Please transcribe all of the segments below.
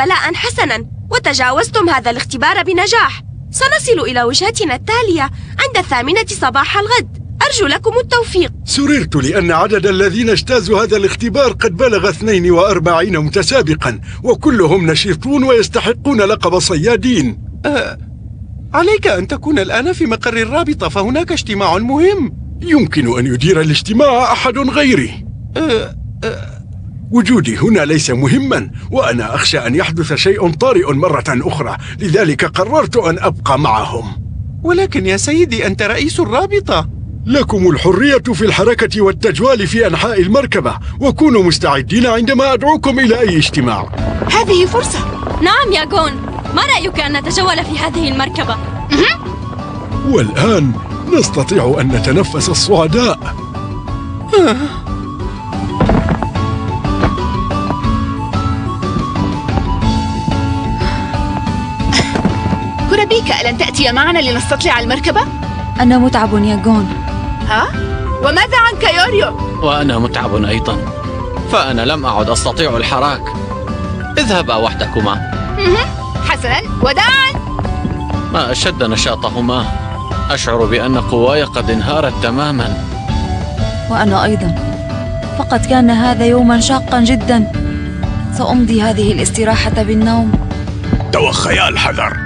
بلاء حسنا وتجاوزتم هذا الاختبار بنجاح. سنصل إلى وجهتنا التالية عند 8 صباح الغد. أرجو لكم التوفيق. سررت لأن عدد الذين اجتازوا هذا الاختبار قد بلغ 42 متسابقا، وكلهم نشيطون ويستحقون لقب صيادين. عليك أن تكون الآن في مقر الرابطة، فهناك اجتماع مهم. يمكن أن يدير الاجتماع أحد غيري. وجودي هنا ليس مهما، وأنا أخشى أن يحدث شيء طارئ مرة أخرى، لذلك قررت أن أبقى معهم. ولكن يا سيدي، أنت رئيس الرابطة. لكم الحرية في الحركة والتجوال في أنحاء المركبة، وكونوا مستعدين عندما أدعوكم إلى أي اجتماع. هذه فرصة. نعم يا جون، ما رأيك أن نتجول في هذه المركبة؟ والآن نستطيع أن نتنفس الصعداء. كورابيكا، ألن تأتي معنا لنستطلع المركبة؟ أنا متعب يا جون. ها؟ وماذا عنك يوريو؟ وأنا متعب أيضا، فأنا لم أعد أستطيع الحراك. اذهبا وحدكما. حسنا، وداعا. ما أشد نشاطهما. أشعر بأن قواي قد انهارت تماما. وأنا أيضا، فقد كان هذا يوما شاقا جدا. سأمضي هذه الاستراحة بالنوم. توخيا الحذر،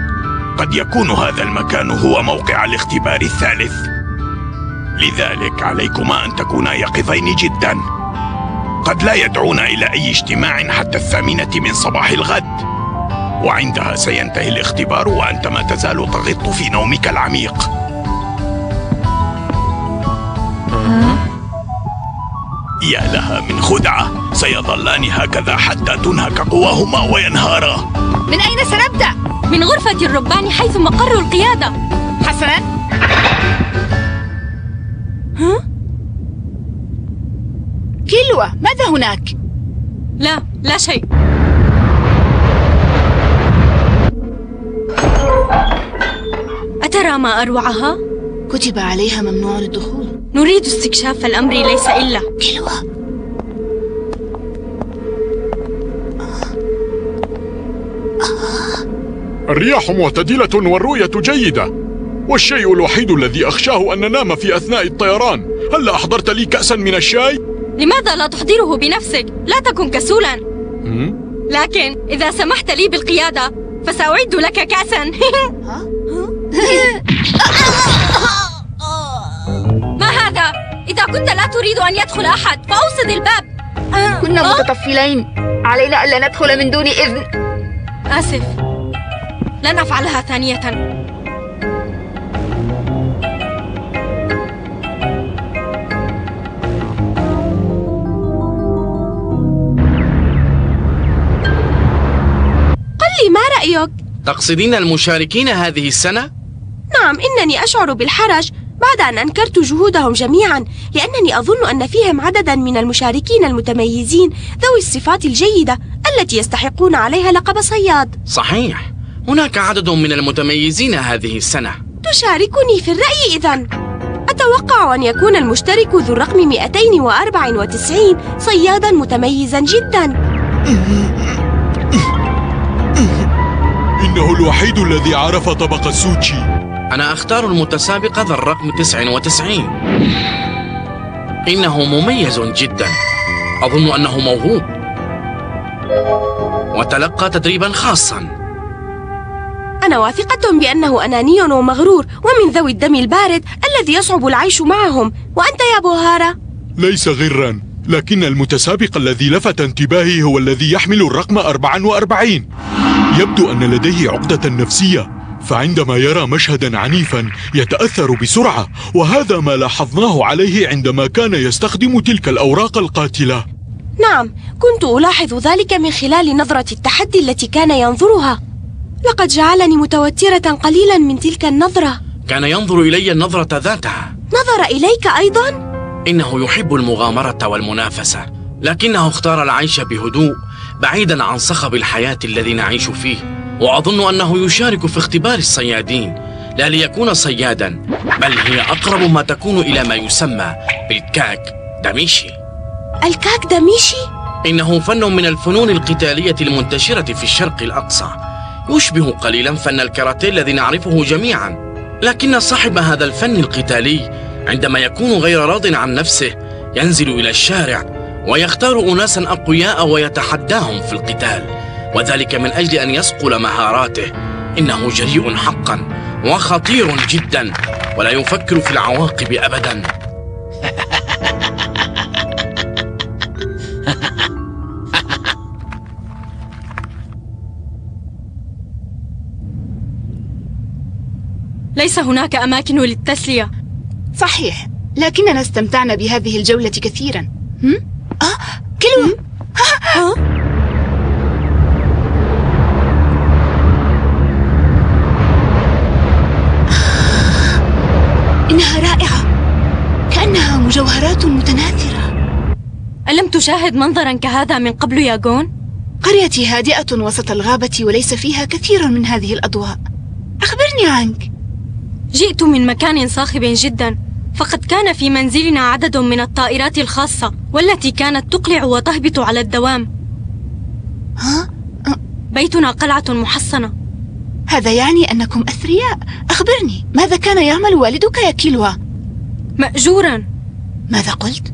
قد يكون هذا المكان هو موقع الاختبار الثالث، لذلك عليكما أن تكونا يقظين جدا. قد لا يدعون إلى أي اجتماع حتى 8 من صباح الغد، وعندها سينتهي الاختبار وأنت ما تزال تغط في نومك العميق. يا لها من خدعة، سيظلان هكذا حتى تنهك قواهما وينهارا. من أين سنبدأ؟ من غرفة الربان حيث مقر القيادة. حسنا. كيلوا، ماذا هناك؟ لا شيء. أترى ما أروعها؟ كتب عليها ممنوع الدخول. نريد استكشاف الأمر، ليس إلا. كيلوا. الرياح معتدلة والرؤية جيدة، والشيء الوحيد الذي أخشاه أن ننام في أثناء الطيران. هل أحضرت لي كأسا من الشاي؟ لماذا لا تحضره بنفسك؟ لا تكن كسولا. لكن إذا سمحت لي بالقيادة فسأعد لك كأسا. ما هذا؟ إذا كنت لا تريد أن يدخل أحد فأوصد الباب. كنا متطفلين، علينا ألا ندخل من دون إذن. آسف، لن أفعلها ثانية. قل لي، ما رأيك؟ تقصدين المشاركين هذه السنة؟ نعم، إنني أشعر بالحرج بعد أن أنكرت جهودهم جميعا، لأنني أظن أن فيهم عددا من المشاركين المتميزين ذوي الصفات الجيدة التي يستحقون عليها لقب صياد. صحيح، هناك عدد من المتميزين هذه السنة. تشاركني في الرأي إذن؟ أتوقع أن يكون المشترك ذو الرقم 294 صيادا متميزا جدا. إنه الوحيد الذي عرف طبق السوشي. أنا أختار المتسابق ذا الرقم 99. إنه مميز جدا، أظن أنه موهوب وتلقى تدريبا خاصا. أنا واثقة بأنه أناني ومغرور ومن ذوي الدم البارد الذي يصعب العيش معهم. وأنت يا بوهارا؟ ليس غرا، لكن المتسابق الذي لفت انتباهي هو الذي يحمل الرقم 44. يبدو أن لديه عقدة نفسية، فعندما يرى مشهدا عنيفا يتأثر بسرعة، وهذا ما لاحظناه عليه عندما كان يستخدم تلك الأوراق القاتلة. نعم، كنت ألاحظ ذلك من خلال نظرة التحدي التي كان ينظرها. لقد جعلني متوترة قليلا من تلك النظرة. كان ينظر إلي النظرة ذاتها. نظر إليك أيضا؟ إنه يحب المغامرة والمنافسة، لكنه اختار العيش بهدوء بعيدا عن صخب الحياة الذي نعيش فيه. وأظن أنه يشارك في اختبار الصيادين لا ليكون صيادا، بل هي أقرب ما تكون إلى ما يسمى بالكاك داميشي. الكاك داميشي؟ إنه فن من الفنون القتالية المنتشرة في الشرق الأقصى، يشبه قليلا فن الكاراتيه الذي نعرفه جميعا. لكن صاحب هذا الفن القتالي عندما يكون غير راض عن نفسه ينزل إلى الشارع ويختار أناسا أقوياء ويتحداهم في القتال، وذلك من أجل أن يصقل مهاراته. إنه جريء حقا وخطير جدا، ولا يفكر في العواقب أبدا. ليس هناك أماكن للتسلية. صحيح، لكننا استمتعنا بهذه الجولة كثيرا. كيلوا. إنها رائعة، كأنها مجوهرات متناثرة. ألم تشاهد منظرا كهذا من قبل يا جون؟ قريتي هادئة وسط الغابة وليس فيها كثير من هذه الأضواء. أخبرني عنك. جئت من مكان صاخب جدا، فقد كان في منزلنا عدد من الطائرات الخاصة والتي كانت تقلع وتهبط على الدوام. بيتنا قلعة محصنة. هذا يعني أنكم أثرياء. أخبرني، ماذا كان يعمل والدك يا كيلوا؟ مأجورا. ماذا قلت؟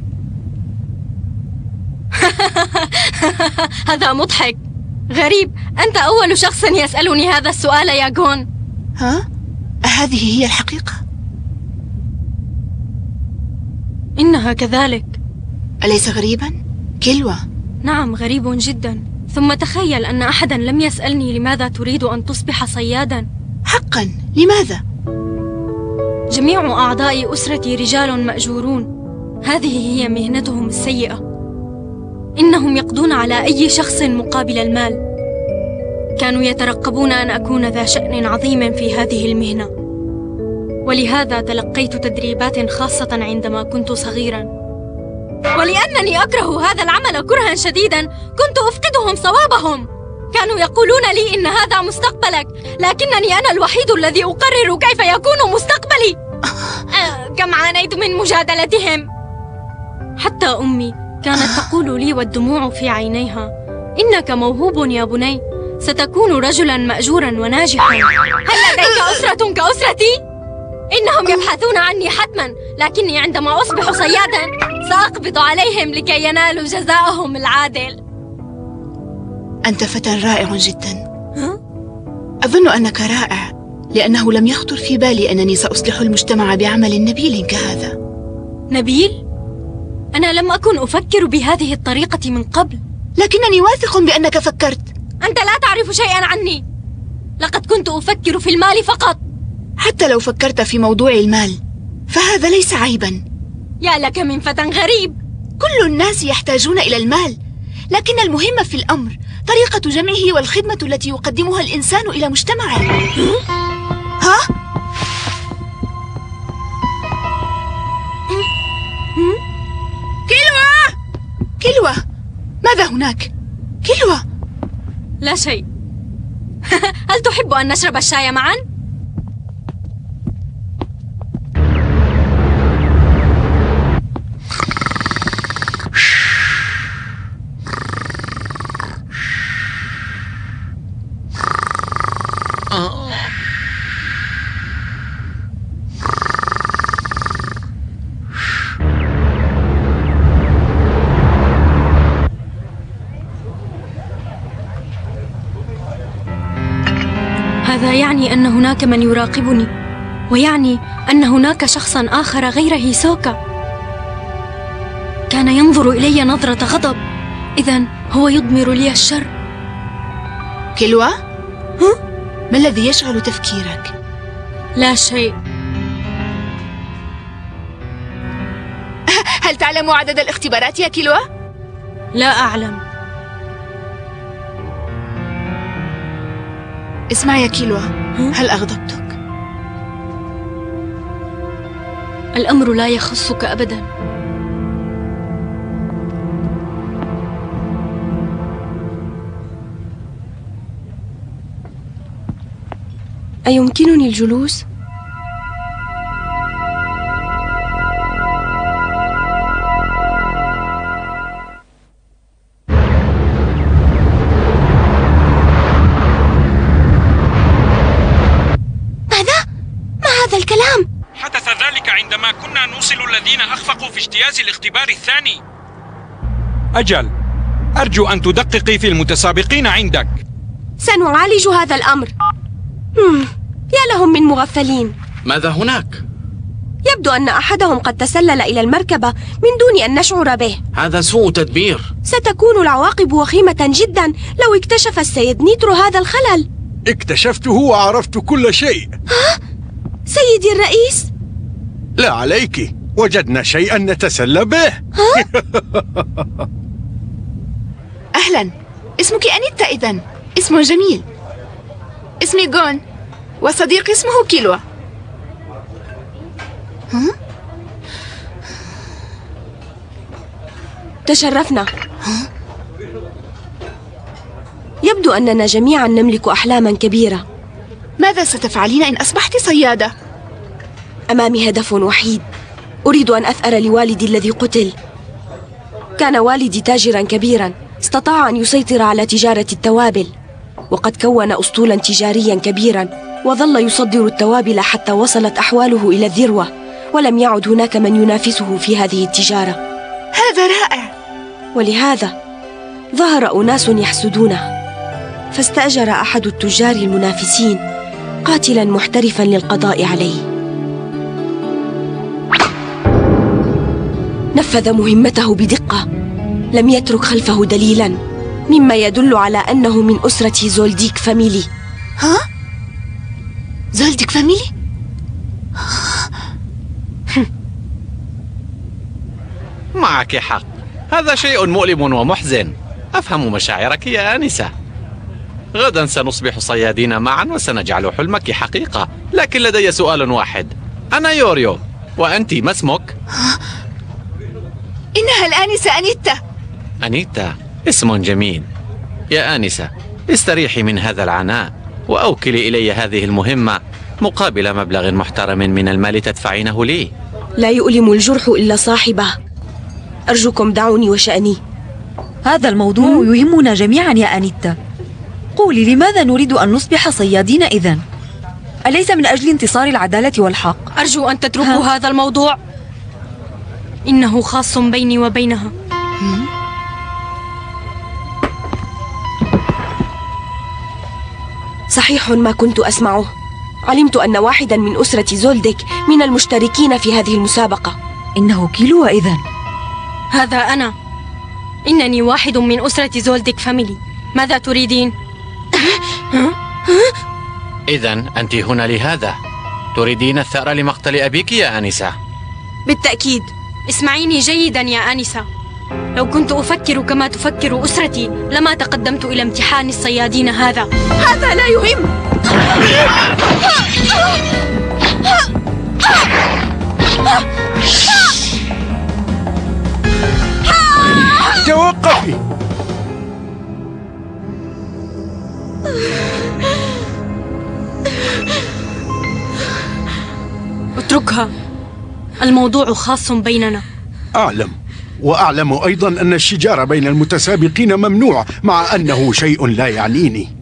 هذا مضحك. غريب، أنت أول شخص يسألني هذا السؤال يا جون. هذه هي الحقيقة؟ إنها كذلك. أليس غريبا؟ كيلوا. نعم، غريب جدا. ثم تخيل أن أحدا لم يسألني لماذا تريد أن تصبح صيادا. حقا، لماذا؟ جميع أعضاء أسرتي رجال مأجورون، هذه هي مهنتهم السيئة. إنهم يقضون على أي شخص مقابل المال. كانوا يترقبون أن أكون ذا شأن عظيم في هذه المهنة، ولهذا تلقيت تدريبات خاصة عندما كنت صغيرا. ولأنني أكره هذا العمل كرها شديدا كنت أفقدهم صوابهم. كانوا يقولون لي إن هذا مستقبلك، لكنني أنا الوحيد الذي أقرر كيف يكون مستقبلي. كم عانيت من مجادلتهم. حتى أمي كانت تقول لي والدموع في عينيها: إنك موهوب يا بني، ستكون رجلا مأجورا وناجحا. هل لديك أسرة كأسرتي؟ إنهم يبحثون عني حتما، لكني عندما أصبح صيادا سأقبض عليهم لكي ينالوا جزاءهم العادل. أنت فتى رائع جدا. أظن أنك رائع، لأنه لم يخطر في بالي أنني سأصلح المجتمع بعمل نبيل كهذا. نبيل؟ أنا لم أكن أفكر بهذه الطريقة من قبل. لكنني واثق بأنك فكرت. أنت لا تعرف شيئا عني. لقد كنت أفكر في المال فقط. حتى لو فكرت في موضوع المال فهذا ليس عيبا. يا لك من فتى غريب. كل الناس يحتاجون إلى المال، لكن المهم في الأمر طريقة جمعه والخدمة التي يقدمها الإنسان إلى مجتمعه. كيلوا، ماذا هناك؟ كيلوا. لا شيء. هل تحب أن نشرب الشاي معا؟ هذا يعني أن هناك من يراقبني، ويعني أن هناك شخصا آخر غير هيسوكا. كان ينظر إلي نظرة غضب، إذن هو يضمر لي الشر. كيلوا؟ ما الذي يشغل تفكيرك؟ لا شيء. هل تعلم عدد الاختبارات يا كيلوا؟ لا أعلم. اسمع يا كيلوا، هل أغضبتك؟ الأمر لا يخصك أبدا. أيمكنني الجلوس؟ هذا الكلام؟ حدث ذلك عندما كنا نوصل الذين أخفقوا في اجتياز الاختبار الثاني. أجل، أرجو أن تدققي في المتسابقين عندك. سنعالج هذا الأمر. يا لهم من مغفلين. ماذا هناك؟ يبدو أن أحدهم قد تسلل إلى المركبة من دون أن نشعر به. هذا سوء تدبير. ستكون العواقب وخيمة جدا لو اكتشف السيد نيترو هذا الخلل. اكتشفته وعرفت كل شيء. ها؟ سيدي الرئيس؟ لا عليك، وجدنا شيئا نتسلى به. أهلا، اسمك أنيتا إذن. اسم جميل. اسمي جون، وصديقي اسمه كيلوا. تشرفنا. يبدو أننا جميعا نملك أحلاما كبيرة. ماذا ستفعلين إن أصبحت صيادة؟ أمامي هدف وحيد، أريد أن أثأر لوالدي الذي قتل. كان والدي تاجرا كبيرا، استطاع أن يسيطر على تجارة التوابل، وقد كون أسطولا تجاريا كبيرا، وظل يصدر التوابل حتى وصلت أحواله إلى الذروة، ولم يعد هناك من ينافسه في هذه التجارة. هذا رائع. ولهذا ظهر أناس يحسدونه، فاستأجر أحد التجار المنافسين قاتلا محترفا للقضاء عليه. نفذ مهمته بدقة، لم يترك خلفه دليلا، مما يدل على أنه من أسرة زولديك فاميلي. ها؟ زولديك فاميلي؟ معك حق، هذا شيء مؤلم ومحزن. أفهم مشاعرك يا آنسة. غدا سنصبح صيادين معا وسنجعل حلمك حقيقة. لكن لدي سؤال واحد. أنا يوريو، وأنت ما اسمك؟ إنها الآنسة أنيتا. أنيتا، اسم جميل. يا آنسة، استريحي من هذا العناء وأوكلي إلي هذه المهمة مقابل مبلغ محترم من المال تدفعينه لي. لا يؤلم الجرح إلا صاحبه. أرجوكم دعوني وشأني. هذا الموضوع يهمنا جميعا يا أنيتا. قولي، لماذا نريد أن نصبح صيادين إذن؟ أليس من أجل انتصار العدالة والحق؟ أرجو أن تتركوا هذا الموضوع، إنه خاص بيني وبينها. صحيح ما كنت أسمعه. علمت أن واحدا من أسرة زولديك من المشتركين في هذه المسابقة. إنه كيلوا إذن. هذا أنا. إنني واحد من أسرة زولديك فاميلي. ماذا تريدين؟ إذن أنت هنا لهذا. تريدين الثأر لمقتل أبيك يا آنسة؟ بالتأكيد. اسمعيني جيدا يا آنسة. لو كنت أفكر كما تفكر أسرتي لما تقدمت إلى امتحان الصيادين هذا. هذا لا يهم. توقفي. اتركها، الموضوع خاص بيننا. أعلم، وأعلم أيضا أن الشجار بين المتسابقين ممنوع، مع أنه شيء لا يعنيني.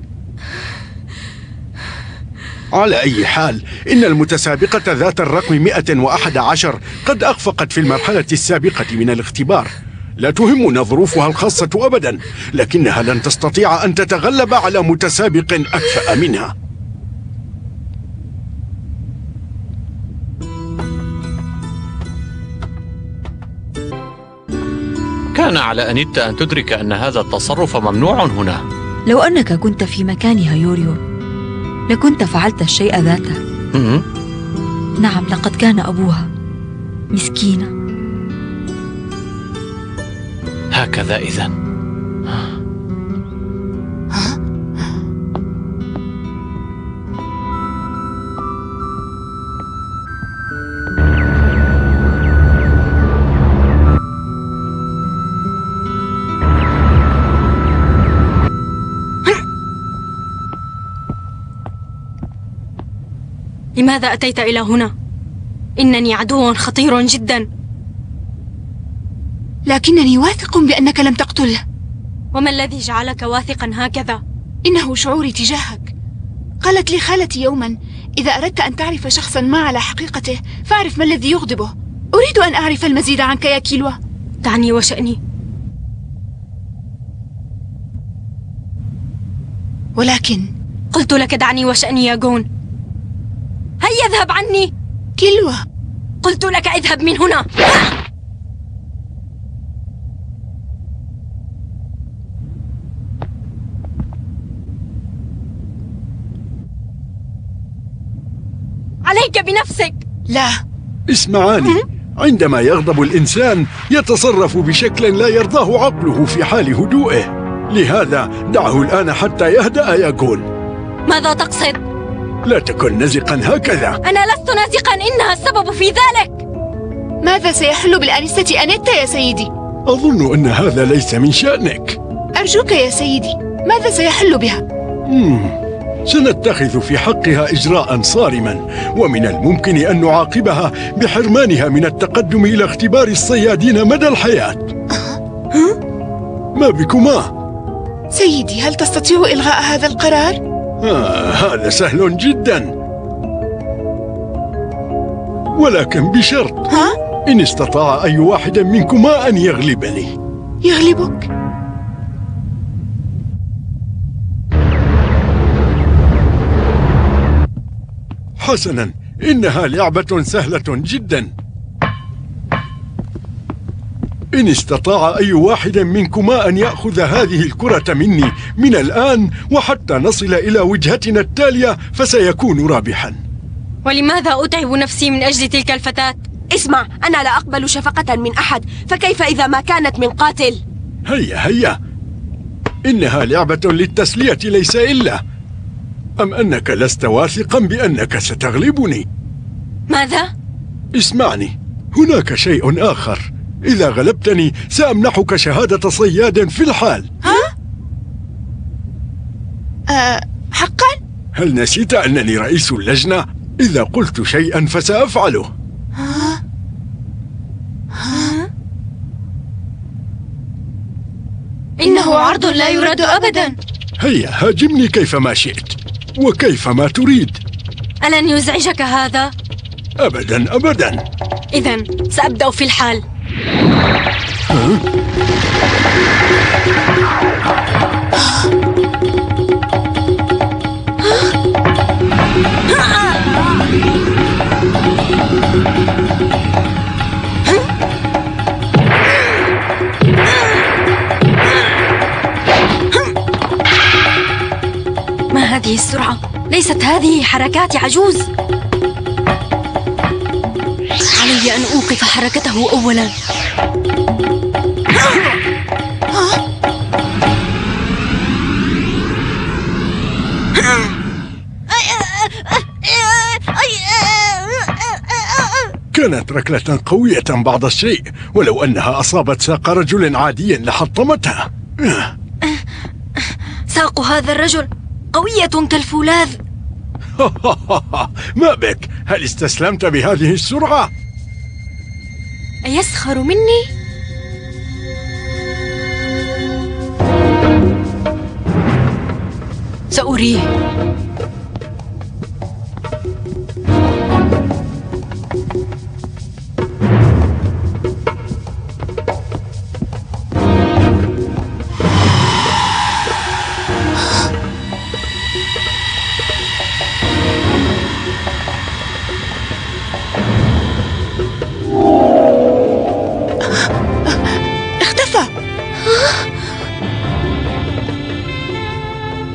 على أي حال، إن المتسابقة ذات الرقم 111 قد أخفقت في المرحلة السابقة من الاختبار. لا تهمنا ظروفها الخاصة أبدا، لكنها لن تستطيع أن تتغلب على متسابق أكفأ منها. كان على أنيتا أن تدرك أن هذا التصرف ممنوع هنا. لو أنك كنت في مكانها يوريو لكنت فعلت الشيء ذاته. نعم، لقد كان أبوها مسكينة. هكذا إذن. لماذا أتيت إلى هنا؟ إنني عدو خطير جدا. لكنني واثق بأنك لم تقتله. وما الذي جعلك واثقا هكذا؟ إنه شعوري تجاهك. قالت لي خالتي يوما إذا أردت أن تعرف شخصا ما على حقيقته فاعرف ما الذي يغضبه. أريد أن أعرف المزيد عنك يا كيلوا. دعني وشأني. ولكن قلت لك دعني وشأني يا جون. هيا اذهب عني. كيلوا، قلت لك اذهب من هنا. عليك بنفسك. لا. اسمعاني، عندما يغضب الإنسان يتصرف بشكل لا يرضاه عقله في حال هدوئه، لهذا دعه الآن حتى يهدأ يا جون. ماذا تقصد؟ لا تكن نزقا هكذا. أنا لست نازقا، إنها السبب في ذلك. ماذا سيحل بالآنسة أنيتا يا سيدي؟ أظن أن هذا ليس من شأنك. أرجوك يا سيدي، ماذا سيحل بها؟ سنتخذ في حقها إجراء صارما، ومن الممكن أن نعاقبها بحرمانها من التقدم إلى اختبار الصيادين مدى الحياة. ما بكما؟ سيدي، هل تستطيع إلغاء هذا القرار؟ هذا سهل جدا، ولكن بشرط. إن استطاع أي واحد منكما أن يغلبني. يغلبك؟ حسنا، إنها لعبة سهلة جدا. إن استطاع أي واحد منكما أن يأخذ هذه الكرة مني من الآن وحتى نصل إلى وجهتنا التالية فسيكون رابحا. ولماذا أتعب نفسي من أجل تلك الفتاة؟ اسمع، أنا لا أقبل شفقة من أحد، فكيف إذا ما كانت من قاتل؟ هيا، إنها لعبة للتسلية ليس إلا. أم أنك لست واثقا بأنك ستغلبني؟ ماذا؟ اسمعني، هناك شيء آخر. إذا غلبتني سأمنحك شهادة صياد في الحال. حقا؟ هل نسيت أنني رئيس اللجنة؟ إذا قلت شيئا فسأفعله. إنه عرض لا يرد أبدا. هيا هاجمني كيفما شئت وكيفما تريد. ألن يزعجك هذا؟ أبدا أبدا. إذن سأبدأ في الحال. ما هذه السرعة؟ ليست هذه حركات عجوز. علي أن أوقف حركته أولا. كانت ركلة قوية بعض الشيء، ولو أنها أصابت ساق رجل عادي لحطمتها. ساق هذا الرجل قوية كالفولاذ. ما بك؟ هل استسلمت بهذه السرعة؟ أيسخر مني؟ سأريه.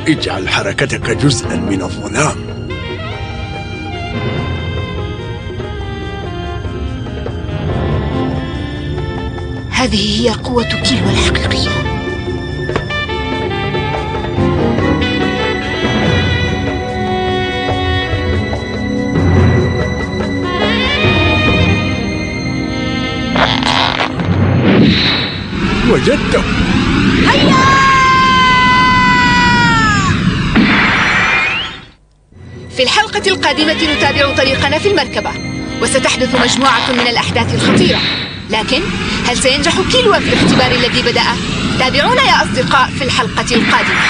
اجعل حركتك جزءا من الظلام. هذه هي قوة كيلوا الحقيقية. وجدته. هيا! في الحلقة القادمة نتابع طريقنا في المركبة، وستحدث مجموعة من الأحداث الخطيرة، لكن هل سينجح كيلوا في الاختبار الذي بدأ؟ تابعونا يا أصدقاء في الحلقة القادمة.